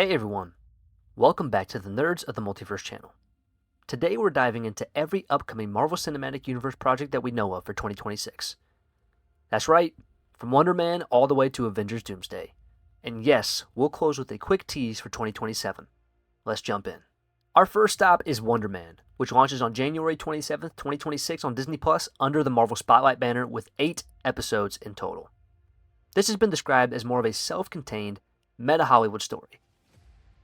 Hey everyone, welcome back to the Nerds of the Multiverse channel. Today we're diving into every upcoming Marvel Cinematic Universe project that we know of for 2026. That's right, from Wonder Man all the way to Avengers Doomsday. And yes, we'll close with a quick tease for 2027. Let's jump in. Our first stop is Wonder Man, which launches on January 27th, 2026 on Disney Plus under the Marvel Spotlight banner with 8 episodes in total. This has been described as more of a self-contained, meta-Hollywood story.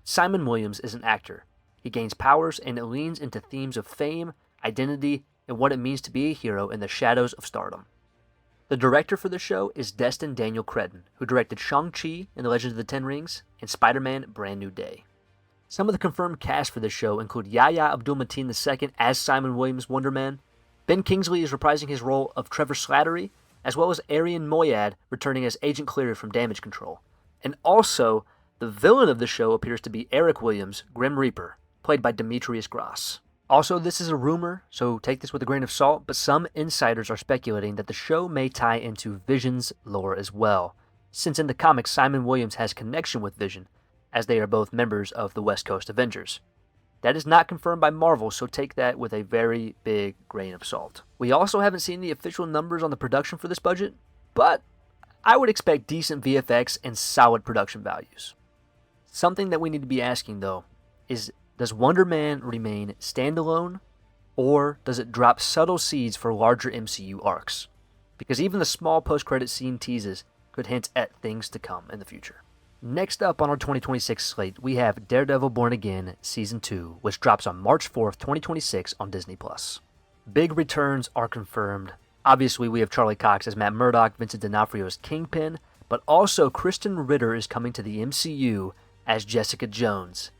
Simon Williams is an actor. He gains powers and it leans into themes of fame, identity, and what it means to be a hero in the shadows of stardom. The director for the show is Destin Daniel Cretton, who directed Shang-Chi and the Legend of the Ten Rings and Spider-Man Brand New Day. Some of the confirmed cast for this show include Yahya Abdul-Mateen II as Simon Williams' Wonder Man. Ben Kingsley is reprising his role of Trevor Slattery, as well as Arian Moayed returning as Agent Cleary from Damage Control. And also, the villain of the show appears to be Eric Williams, Grim Reaper, played by Demetrius Gross. Also, this is a rumor, so take this with a grain of salt, but some insiders are speculating that the show may tie into Vision's lore as well, since in the comics Simon Williams has connection with Vision, as they are both members of the West Coast Avengers. That is not confirmed by Marvel, so take that with a very big grain of salt. We also haven't seen the official numbers on the production for this budget, but I would expect decent VFX and solid production values. Something that we need to be asking, though, is does Wonder Man remain standalone, or does it drop subtle seeds for larger MCU arcs? Because even the small post-credit scene teases could hint at things to come in the future. Next up on our 2026 slate, we have Daredevil Born Again Season 2, which drops on March 4th, 2026 on Disney+. Big returns are confirmed. Obviously, we have Charlie Cox as Matt Murdock, Vincent D'Onofrio as Kingpin, but also Kristen Ritter is coming to the MCU as Jessica Jones.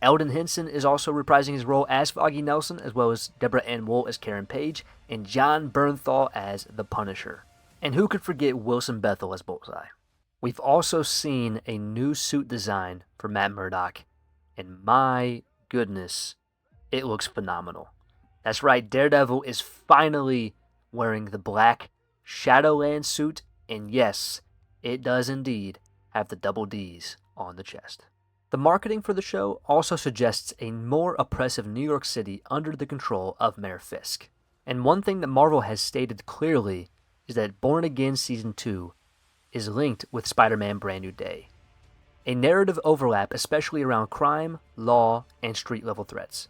Eldon Henson is also reprising his role as Foggy Nelson, as well as Deborah Ann Woll as Karen Page, and John Bernthal as the Punisher. And who could forget Wilson Bethel as Bullseye? We've also seen a new suit design for Matt Murdock, and my goodness, it looks phenomenal. That's right, Daredevil is finally wearing the black Shadowland suit, and yes, it does indeed have the double D's on the chest. The marketing for the show also suggests a more oppressive New York City under the control of Mayor Fisk. And one thing that Marvel has stated clearly is that Born Again Season 2 is linked with Spider-Man Brand New Day. A narrative overlap especially around crime, law, and street-level threats.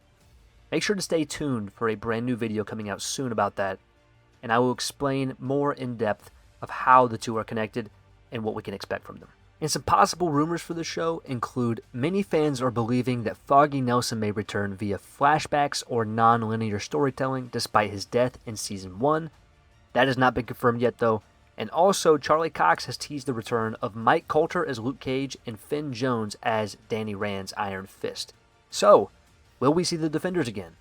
Make sure to stay tuned for a brand new video coming out soon about that, and I will explain more in depth of how the two are connected and what we can expect from them. And some possible rumors for the show include many fans are believing that Foggy Nelson may return via flashbacks or non-linear storytelling despite his death in Season 1. That has not been confirmed yet though. And also, Charlie Cox has teased the return of Mike Coulter as Luke Cage and Finn Jones as Danny Rand's Iron Fist. So, will we see the Defenders again?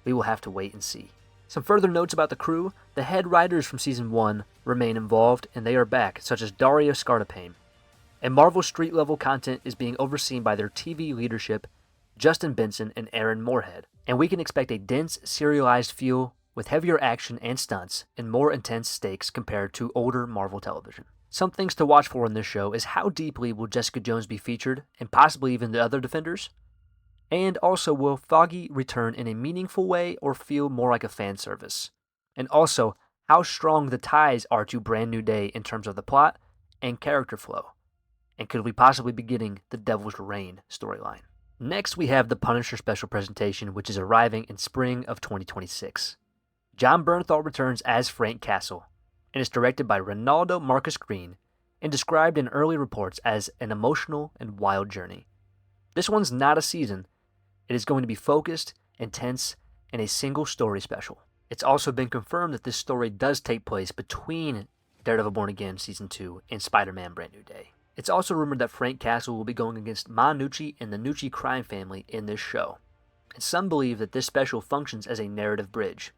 We will have to wait and see. Some further notes about the crew: the head writers from Season 1 remain involved and they are back, such as Daria Scartapane. And Marvel street-level content is being overseen by their TV leadership, Justin Benson and Aaron Moorhead. And we can expect a dense, serialized feel with heavier action and stunts and more intense stakes compared to older Marvel television. Some things to watch for in this show is how deeply will Jessica Jones be featured, and possibly even the other Defenders? And also, will Foggy return in a meaningful way or feel more like a fan service? And also, how strong the ties are to Brand New Day in terms of the plot and character flow. And could we possibly be getting the Devil's Reign storyline? Next, we have the Punisher special presentation, which is arriving in spring of 2026. John Bernthal returns as Frank Castle, and is directed by Ronaldo Marcus Green, and described in early reports as an emotional and wild journey. This one's not a season. It is going to be focused, intense, and a single story special. It's also been confirmed that this story does take place between Daredevil Born Again Season 2 and Spider-Man Brand New Day. It's also rumored that Frank Castle will be going against Ma Nucci and the Nucci crime family in this show. And some believe that this special functions as a narrative bridge.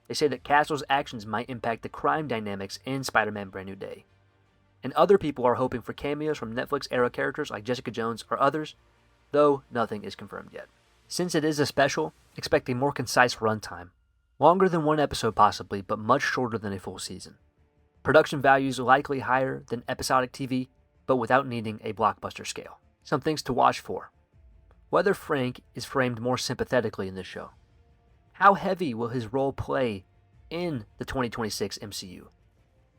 They say that Castle's actions might impact the crime dynamics in Spider-Man Brand New Day. And other people are hoping for cameos from Netflix-era characters like Jessica Jones or others, though nothing is confirmed yet. Since it is a special, expect a more concise runtime. Longer than one episode possibly, but much shorter than a full season. Production values likely higher than episodic TV, but without needing a blockbuster scale. Some things to watch for. whether Frank is framed more sympathetically in this show. How heavy will his role play in the 2026 MCU?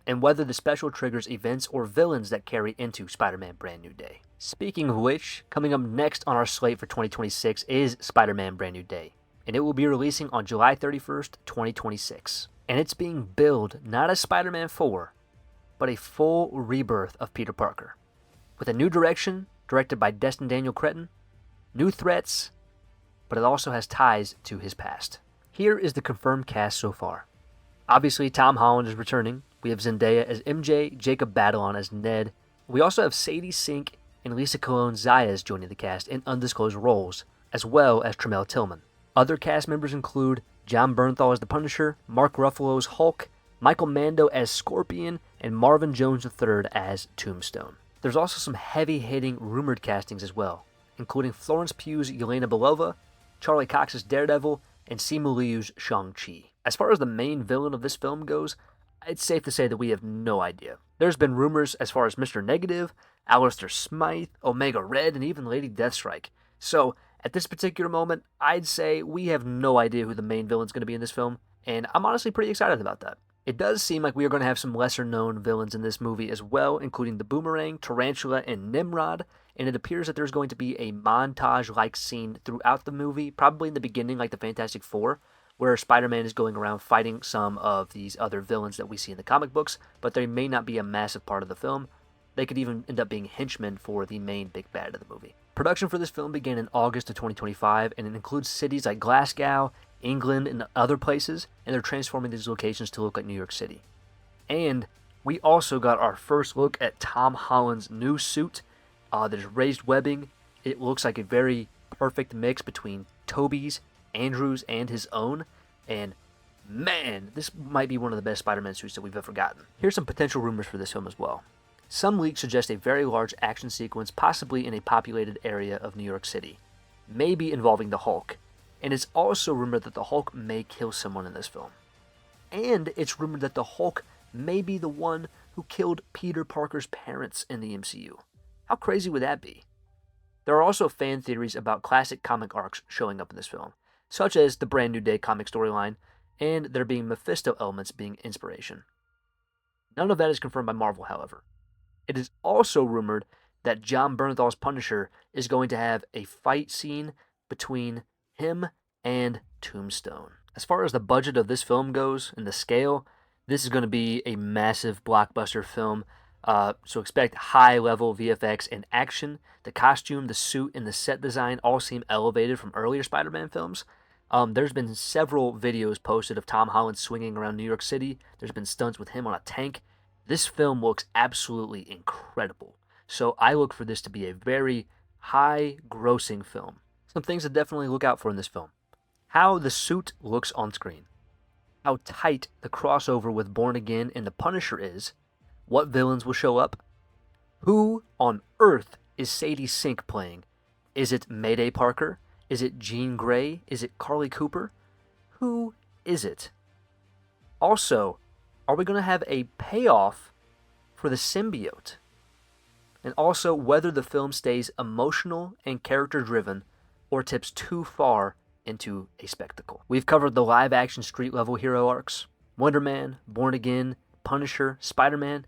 And whether the special triggers events or villains that carry into Spider-Man Brand New Day. Speaking of which, coming up next on our slate for 2026 is Spider-Man Brand New Day, and it will be releasing on July 31st, 2026. And it's being billed not as Spider-Man 4, but a full rebirth of Peter Parker, with a new direction directed by Destin Daniel Cretton, new threats, but it also has ties to his past. Here is the confirmed cast so far. Obviously, Tom Holland is returning. We have Zendaya as MJ, Jacob Batalon as Ned. We also have Sadie Sink and Lisa Colon-Zayas joining the cast in undisclosed roles, as well as Tremel Tillman. Other cast members include John Bernthal as the Punisher, Mark Ruffalo's Hulk, Michael Mando as Scorpion, and Marvin Jones III as Tombstone. There's also some heavy-hitting rumored castings as well, including Florence Pugh's Yelena Belova, Charlie Cox's Daredevil, and Simu Liu's Shang-Chi. As far as the main villain of this film goes, it's safe to say that we have no idea. There's been rumors as far as Mr. Negative, Alistair Smythe, Omega Red, and even Lady Deathstrike. So, at this particular moment, I'd say we have no idea who the main villain's going to be in this film, and I'm honestly pretty excited about that. It does seem like we are going to have some lesser-known villains in this movie as well, including the Boomerang, Tarantula, and Nimrod, and it appears that there's going to be a montage-like scene throughout the movie, probably in the beginning like the Fantastic Four, where Spider-Man is going around fighting some of these other villains that we see in the comic books, but they may not be a massive part of the film. They could even end up being henchmen for the main big bad of the movie. Production for this film began in August of 2025, and it includes cities like Glasgow, England, and other places, and they're transforming these locations to look like New York City. And we also got our first look at Tom Holland's new suit. There's raised webbing. It looks like a very perfect mix between Tobey's, Andrew's, and his own. And man, this might be one of the best Spider-Man suits that we've ever gotten. Here's some potential rumors for this film as well. Some leaks suggest a very large action sequence, possibly in a populated area of New York City, maybe involving the Hulk. And it's also rumored that the Hulk may kill someone in this film. And it's rumored that the Hulk may be the one who killed Peter Parker's parents in the MCU. How crazy would that be? There are also fan theories about classic comic arcs showing up in this film, such as the Brand New Day comic storyline, and there being Mephisto elements being inspiration. None of that is confirmed by Marvel, however. It is also rumored that John Bernthal's Punisher is going to have a fight scene between him and Tombstone. As far as the budget of this film goes and the scale, this is going to be a massive blockbuster film. So expect high-level VFX and action. The costume, the suit, and the set design all seem elevated from earlier Spider-Man films. There's been several videos posted of Tom Holland swinging around New York City. There's been stunts with him on a tank. This film looks absolutely incredible. So I look for this to be a very high-grossing film. Some things to definitely look out for in this film. How the suit looks on screen. How tight the crossover with Born Again and the Punisher is. What villains will show up? Who on earth is Sadie Sink playing? Is it Mayday Parker? Is it Jean Grey? Is it Carly Cooper? Who is it? Also, are we going to have a payoff for the symbiote? And also, whether the film stays emotional and character-driven or tips too far into a spectacle. We've covered the live-action street-level hero arcs, Wonder Man, Born Again, Punisher, Spider-Man.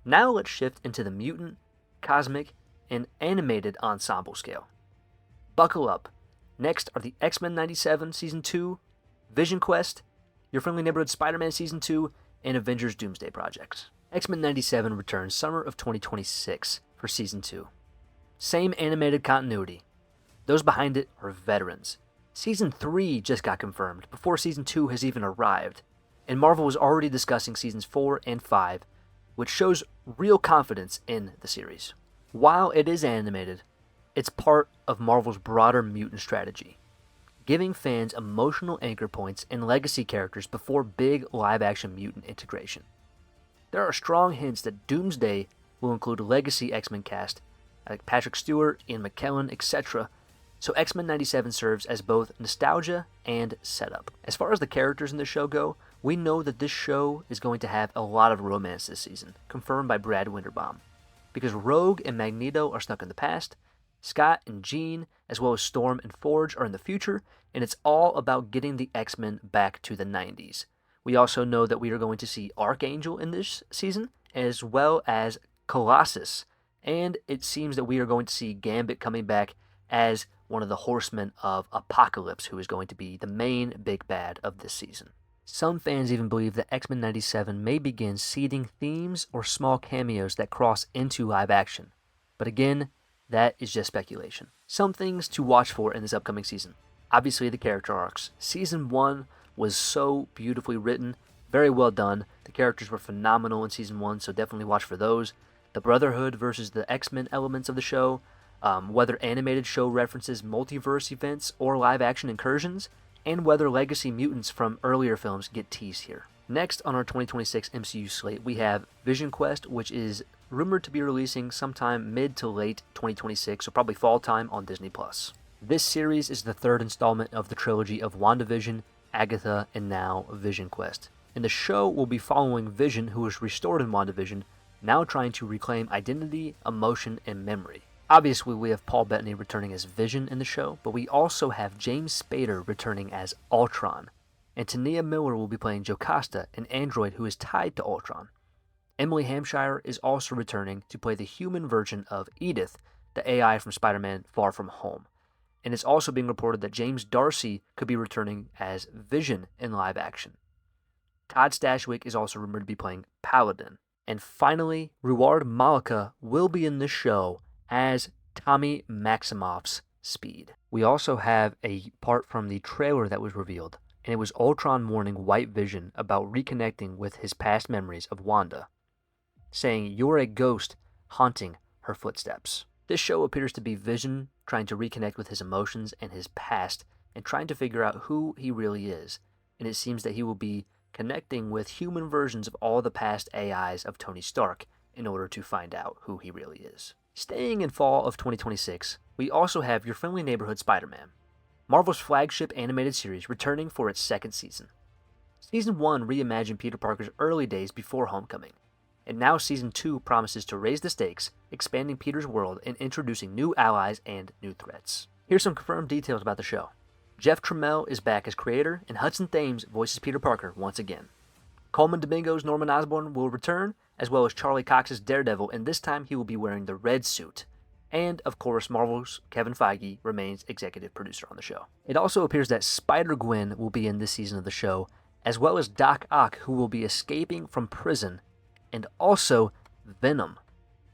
Now let's shift into the mutant, cosmic, and animated ensemble scale. Buckle up. Next are the X-Men 97 Season 2, Vision Quest, Your Friendly Neighborhood Spider-Man Season 2, and Avengers Doomsday projects. X-Men 97 returns summer of 2026 for Season 2. Same animated continuity. Those behind it are veterans. Season 3 just got confirmed before Season 2 has even arrived, and Marvel was already discussing Seasons 4 and 5, which shows real confidence in the series. While it is animated, it's part of Marvel's broader mutant strategy, giving fans emotional anchor points and legacy characters before big live-action mutant integration. There are strong hints that Doomsday will include legacy X-Men cast like Patrick Stewart, Ian McKellen, etc., so X-Men 97 serves as both nostalgia and setup. As far as the characters in the show go, we know that this show is going to have a lot of romance this season, confirmed by Brad Winderbaum. Because Rogue and Magneto are stuck in the past, Scott and Jean, as well as Storm and Forge, are in the future, and it's all about getting the X-Men back to the 90s. We also know that we are going to see Archangel in this season, as well as Colossus, and it seems that we are going to see Gambit coming back as one of the horsemen of Apocalypse, who is going to be the main big bad of this season. Some fans even believe that X-Men 97 may begin seeding themes or small cameos that cross into live action. But again, that is just speculation. Some things to watch for in this upcoming season. Obviously, the character arcs. Season 1 was so beautifully written, very well done. The characters were phenomenal in Season 1, so definitely watch for those. The Brotherhood versus the X-Men elements of the show, whether animated show references multiverse events or live-action incursions, and whether legacy mutants from earlier films get teased here. Next on our 2026 MCU slate, we have Vision Quest, which is rumored to be releasing sometime mid to late 2026, so probably fall time on Disney+. This series is the third installment of the trilogy of WandaVision, Agatha, and now Vision Quest. And the show will be following Vision, who was restored in WandaVision, now trying to reclaim identity, emotion, and memory. Obviously, we have Paul Bettany returning as Vision in the show, but we also have James Spader returning as Ultron, and Tania Miller will be playing Jocasta, an android who is tied to Ultron. Emily Hampshire is also returning to play the human version of Edith, the AI from Spider-Man Far From Home. And it's also being reported that James Darcy could be returning as Vision in live action. Todd Stashwick is also rumored to be playing Paladin. And finally, Ruard Malika will be in this show as Tommy Maximoff's Speed. We also have a part from the trailer that was revealed, and it was Ultron warning White Vision about reconnecting with his past memories of Wanda, saying, "You're a ghost haunting her footsteps." This show appears to be Vision trying to reconnect with his emotions and his past and trying to figure out who he really is. And it seems that he will be connecting with human versions of all the past AIs of Tony Stark in order to find out who he really is. Staying in fall of 2026, we also have Your Friendly Neighborhood Spider-Man, Marvel's flagship animated series returning for its second season. Season 1 reimagined Peter Parker's early days before Homecoming, and now Season 2 promises to raise the stakes, expanding Peter's world and introducing new allies and new threats. Here's some confirmed details about the show. Jeff Trammell is back as creator, and Hudson Thames voices Peter Parker once again. Coleman Domingo's Norman Osborn will return, as well as Charlie Cox's Daredevil, and this time he will be wearing the red suit. And, of course, Marvel's Kevin Feige remains executive producer on the show. It also appears that Spider-Gwen will be in this season of the show, as well as Doc Ock, who will be escaping from prison, and also Venom.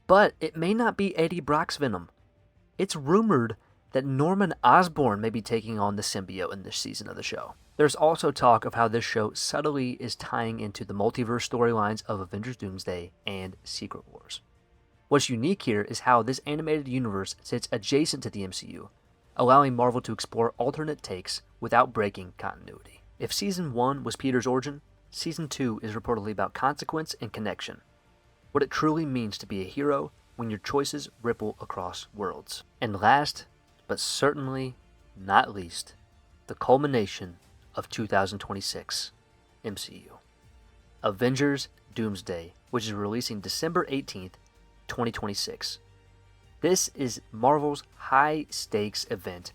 But it may not be Eddie Brock's Venom. It's rumored that Norman Osborn may be taking on the symbiote in this season of the show. There's also talk of how this show subtly is tying into the multiverse storylines of Avengers Doomsday and Secret Wars. What's unique here is how this animated universe sits adjacent to the MCU, allowing Marvel to explore alternate takes without breaking continuity. If Season 1 was Peter's origin, Season 2 is reportedly about consequence and connection, what it truly means to be a hero when your choices ripple across worlds. And last, but certainly not least, the culmination of 2026 MCU. Avengers Doomsday, which is releasing December 18th, 2026. This is Marvel's high-stakes event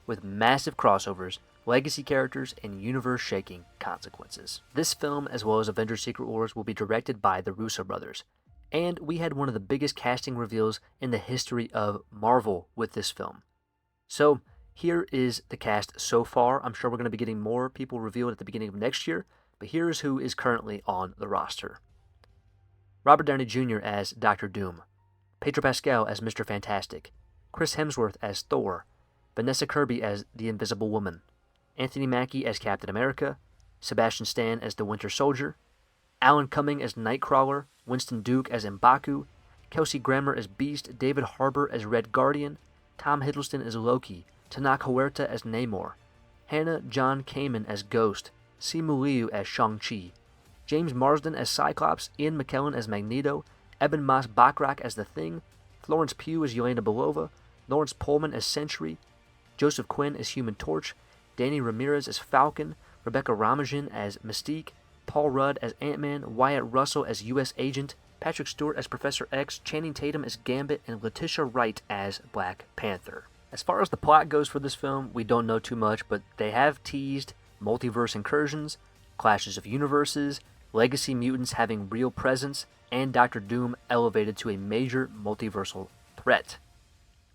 with massive crossovers, legacy characters, and universe-shaking consequences. This film, as well as Avengers Secret Wars, will be directed by the Russo brothers, and we had one of the biggest casting reveals in the history of Marvel with this film. So, here is the cast so far. I'm sure we're going to be getting more people revealed at the beginning of next year, but here's who is currently on the roster. Robert Downey Jr. as Dr. Doom, Pedro Pascal as Mr. Fantastic, Chris Hemsworth as Thor, Vanessa Kirby as the Invisible Woman, Anthony Mackie as Captain America, Sebastian Stan as the Winter Soldier, Alan Cumming as Nightcrawler, Winston Duke as M'Baku, Kelsey Grammer as Beast, David Harbour as Red Guardian, Tom Hiddleston as Loki, Tanaka Huerta as Namor, Hannah John Kamen as Ghost, Simu Liu as Shang-Chi, James Marsden as Cyclops, Ian McKellen as Magneto, Eben Moss Bachrach as The Thing, Florence Pugh as Yelena Belova, Lawrence Pullman as Sentry, Joseph Quinn as Human Torch, Danny Ramirez as Falcon, Rebecca Ramajin as Mystique, Paul Rudd as Ant-Man, Wyatt Russell as U.S. Agent, Patrick Stewart as Professor X, Channing Tatum as Gambit, and Letitia Wright as Black Panther. As far as the plot goes for this film, we don't know too much, but they have teased multiverse incursions, clashes of universes, legacy mutants having real presence, and Doctor Doom elevated to a major multiversal threat.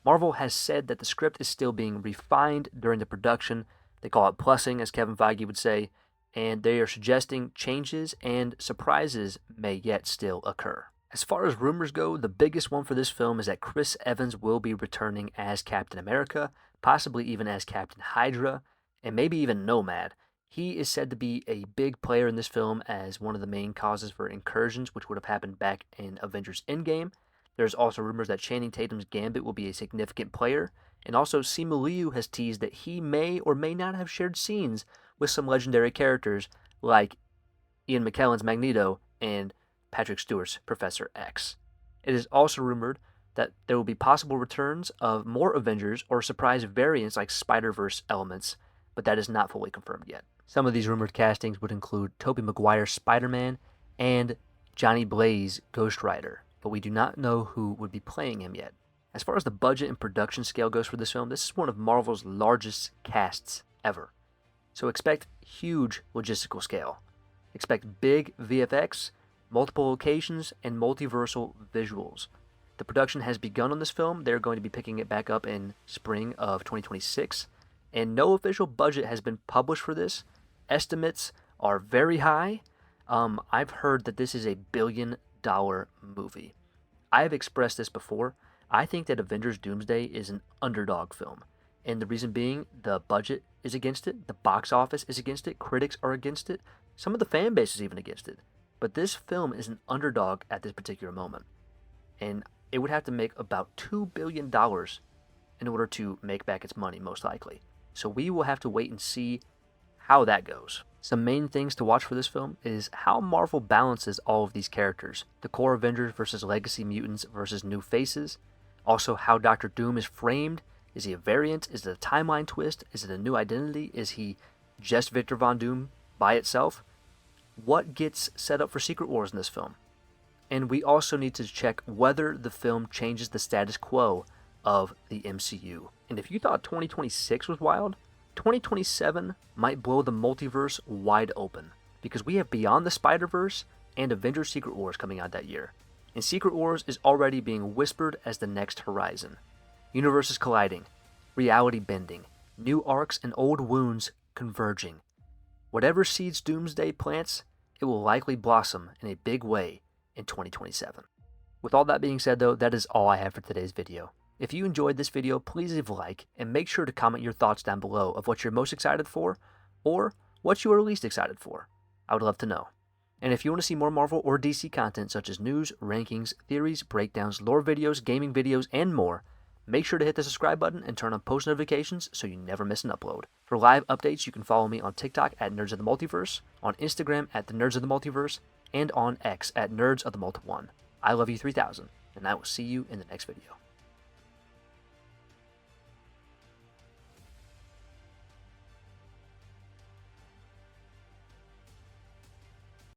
Marvel has said that the script is still being refined during the production. They call it plussing, as Kevin Feige would say, and they are suggesting changes and surprises may yet still occur. As far as rumors go, the biggest one for this film is that Chris Evans will be returning as Captain America, possibly even as Captain Hydra, and maybe even Nomad. He is said to be a big player in this film as one of the main causes for incursions, which would have happened back in Avengers Endgame. There's also rumors that Channing Tatum's Gambit will be a significant player, and also Simu Liu has teased that he may or may not have shared scenes with some legendary characters like Ian McKellen's Magneto and Patrick Stewart's Professor X. It is also rumored that there will be possible returns of more Avengers or surprise variants like Spider-Verse elements, but that is not fully confirmed yet. Some of these rumored castings would include Tobey Maguire's Spider-Man and Johnny Blaze Ghost Rider, but we do not know who would be playing him yet. As far as the budget and production scale goes for this film, this is one of Marvel's largest casts ever. So expect huge logistical scale. Expect big VFX, multiple locations, and multiversal visuals. The production has begun on this film. They're going to be picking it back up in spring of 2026, and no official budget has been published for this. Estimates are very high. I've heard that this is a $1 billion movie. I have expressed this before. I think that Avengers Doomsday is an underdog film. And the reason being, the budget is against it, the box office is against it, critics are against it, some of the fan base is even against it. But this film is an underdog at this particular moment. And it would have to make about $2 billion in order to make back its money, most likely. So we will have to wait and see how that goes. Some main things to watch for this film is how Marvel balances all of these characters. The core Avengers versus legacy mutants versus new faces. Also how Doctor Doom is framed. Is he a variant? Is it a timeline twist? Is it a new identity? Is he just Victor Von Doom by itself? What gets set up for Secret Wars in this film? And we also need to check whether the film changes the status quo of the MCU. And if you thought 2026 was wild, 2027 might blow the multiverse wide open, because we have Beyond the Spider-Verse and Avengers Secret Wars coming out that year. And Secret Wars is already being whispered as the next horizon. Universes colliding, reality bending, new arcs and old wounds converging. Whatever seeds Doomsday plants, it will likely blossom in a big way in 2027. With all that being said though, that is all I have for today's video. If you enjoyed this video, please leave a like and make sure to comment your thoughts down below of what you're most excited for or what you are least excited for. I would love to know. And if you want to see more Marvel or DC content such as news, rankings, theories, breakdowns, lore videos, gaming videos, and more, make sure to hit the subscribe button and turn on post notifications so you never miss an upload. For live updates, you can follow me on TikTok at Nerds of the Multiverse, on Instagram at the Nerds of the Multiverse, and on X at Nerds of the Multi-1. I love you 3000, and I will see you in the next video.